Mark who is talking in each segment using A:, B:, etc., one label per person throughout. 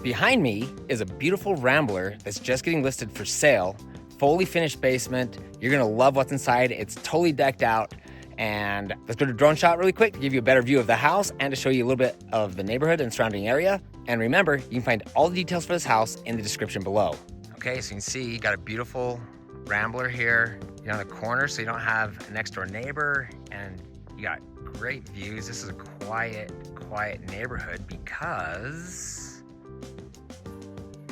A: Behind me is a beautiful Rambler that's just getting listed for sale. Fully finished basement. You're gonna love what's inside. It's totally decked out. And let's go to drone shot really quick to give you a better view of the house and to show you a little bit of the neighborhood and surrounding area. And remember, you can find all the details for this house in the description below. Okay, so you can see you got a beautiful Rambler here. You're on the corner, so you don't have a next door neighbor, and you got great views. This is a quiet neighborhood because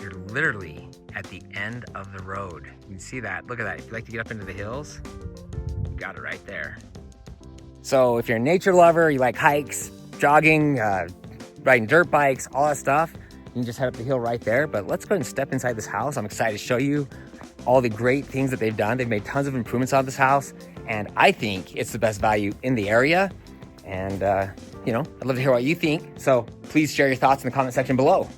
A: you're literally at the end of the road. You can see that. Look at that. If you like to get up into the hills, you got it right there. So if you're a nature lover, you like hikes, jogging, riding dirt bikes, all that stuff, you can just head up the hill right there. But let's go ahead and step inside this house. I'm excited to show you all the great things that they've done. They've made tons of improvements on this house, and I think it's the best value in the area. And you know, I'd love to hear what you think. So please share your thoughts in the comment section below.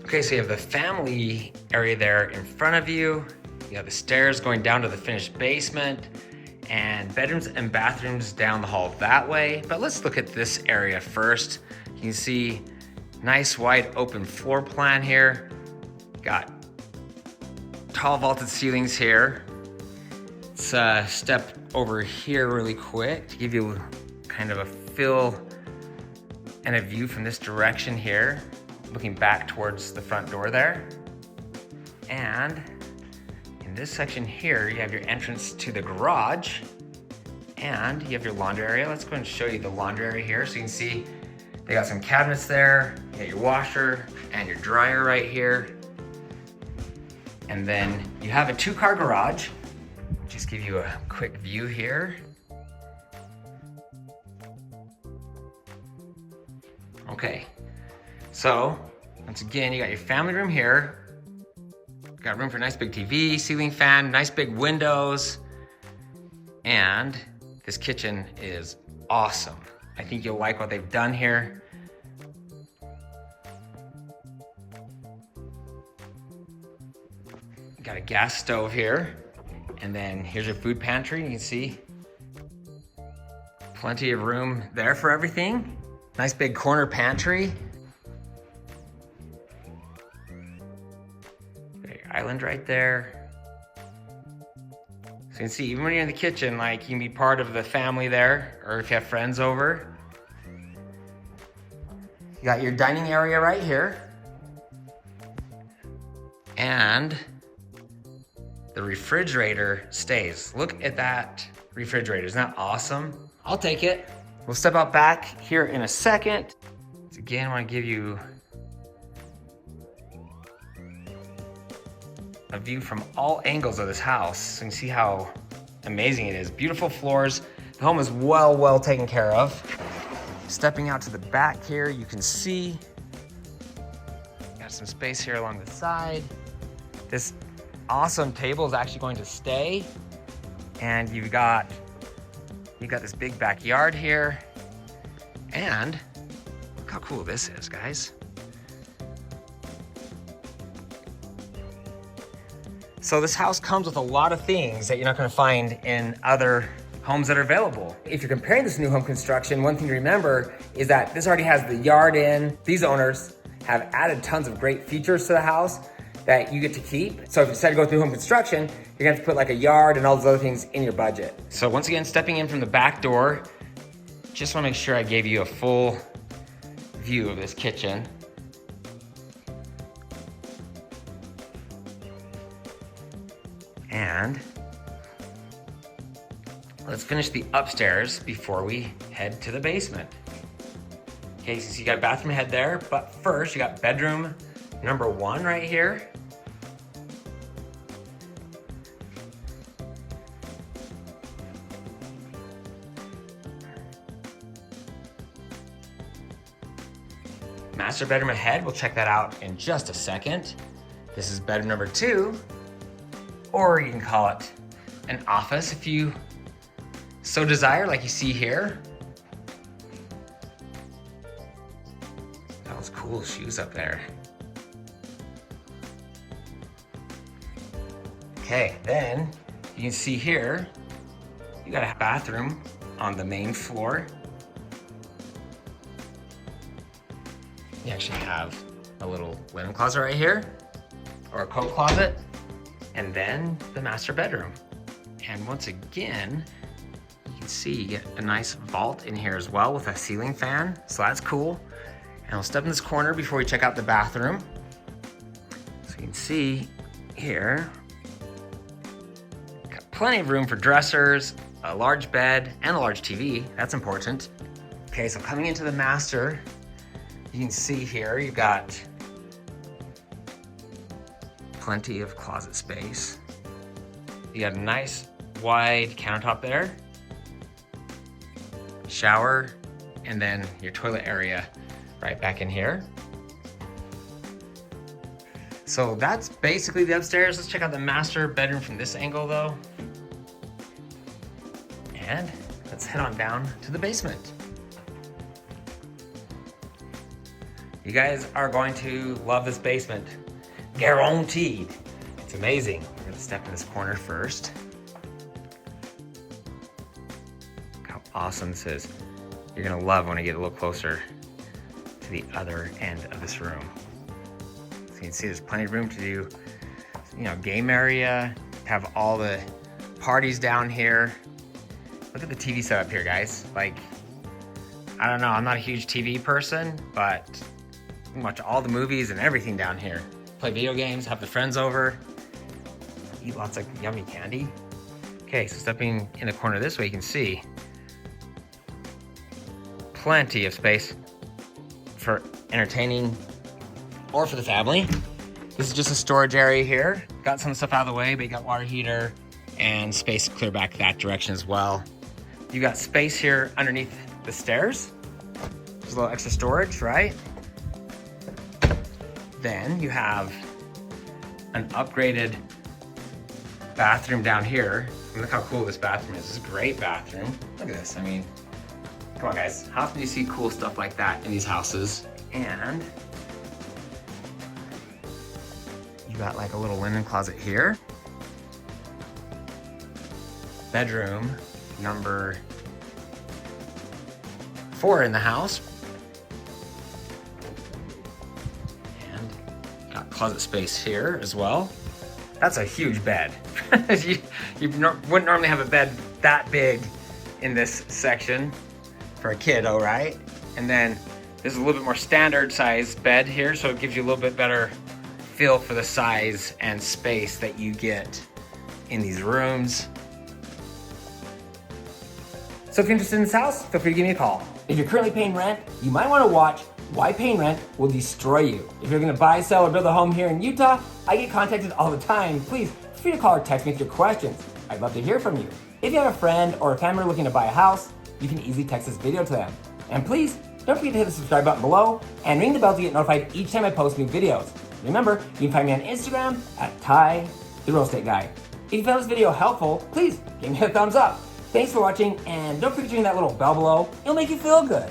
A: Okay, so you have the family area there in front of you. You have the stairs going down to the finished basement and bedrooms and bathrooms down the hall that way. But let's look at this area first. You can see nice wide open floor plan here. Got tall vaulted ceilings here. Let's step over here really quick to give you kind of a feel and a view from this direction here, looking back towards the front door there. And in this section here, you have your entrance to the garage and you have your laundry area. Let's go and show you the laundry area here. So you can see they got some cabinets there. You got your washer and your dryer right here. And then you have a 2-car garage. Just give you a quick view here. Okay, so once again, you got your family room here. Got room for a nice big TV, ceiling fan, nice big windows. And this kitchen is awesome. I think you'll like what they've done here. Got a gas stove here. And then here's your food pantry. You can see plenty of room there for everything. Nice big corner pantry. Got your island right there. So you can see, even when you're in the kitchen, like, you can be part of the family there, or if you have friends over. You got your dining area right here. And the refrigerator stays. Look at that refrigerator. Isn't that awesome? I'll take it. We'll step out back here in a second. So again, I want to give you a view from all angles of this house so you can see how amazing it is. Beautiful floors. The home is well taken care of. Stepping out to the back here, you can see got some space here along the side. This awesome table is actually going to stay, and you've got this big backyard here, and look how cool this is, guys. So this house comes with a lot of things that you're not going to find in other homes that are available. If you're comparing this to new home construction, one thing to remember is that this already has the yard in. These owners have added tons of great features to the house that you get to keep. So if you decide to go through home construction, you're gonna have to put like a yard and all those other things in your budget. So once again, stepping in from the back door, just wanna make sure I gave you a full view of this kitchen. And let's finish the upstairs before we head to the basement. Okay, so you got a bathroom head there, but first you got bedroom number 1 right here. Master bedroom ahead, we'll check that out in just a second. This is bedroom number 2, or you can call it an office if you so desire, like you see here. Those cool shoes up there. Okay, then you can see here, you got a bathroom on the main floor. You actually have a little linen closet right here, or a coat closet, and then the master bedroom. And once again, you can see you get a nice vault in here as well with a ceiling fan, so that's cool. And we'll step in this corner before we check out the bathroom. So you can see here, got plenty of room for dressers, a large bed, and a large TV. That's important. Okay, so coming into the master, you can see here, you've got plenty of closet space. You got a nice wide countertop there, shower, and then your toilet area right back in here. So that's basically the upstairs. Let's check out the master bedroom from this angle though. And let's head on down to the basement. You guys are going to love this basement. Guaranteed. It's amazing. We're gonna step in this corner first. Look how awesome this is. You're gonna love when I get a little closer to the other end of this room. So you can see there's plenty of room to do, game area, have all the parties down here. Look at the TV setup here, guys. Like, I don't know, I'm not a huge TV person, but you can watch all the movies and everything down here. Play video games, have the friends over, eat lots of yummy candy. Okay, so stepping in the corner this way, you can see plenty of space for entertaining or for the family. This is just a storage area here. Got some stuff out of the way, but you got water heater and space to clear back that direction as well. You got space here underneath the stairs. There's a little extra storage, right? Then you have an upgraded bathroom down here. And look how cool this bathroom is. This is a great bathroom. Look at this, I mean, come on guys. How often do you see cool stuff like that in these houses? And you got like a little linen closet here. Bedroom number 4 in the house. And got closet space here as well. That's a huge bed. you wouldn't normally have a bed that big in this section for a kiddo, right? And then there's a little bit more standard size bed here, so it gives you a little bit better feel for the size and space that you get in these rooms. So if you're interested in this house, feel free to give me a call. If you're currently paying rent, you might want to watch Why Paying Rent Will Destroy You. If you're going to buy, sell, or build a home here in Utah, I get contacted all the time. Please feel free to call or text me with your questions. I'd love to hear from you. If you have a friend or a family looking to buy a house, you can easily text this video to them. And please, don't forget to hit the subscribe button below and ring the bell to get notified each time I post new videos. Remember, you can find me on Instagram at Ty, the Real Estate Guy. If you found this video helpful, please give me a thumbs up. Thanks for watching, and don't forget to ring that little bell below. It'll make you feel good.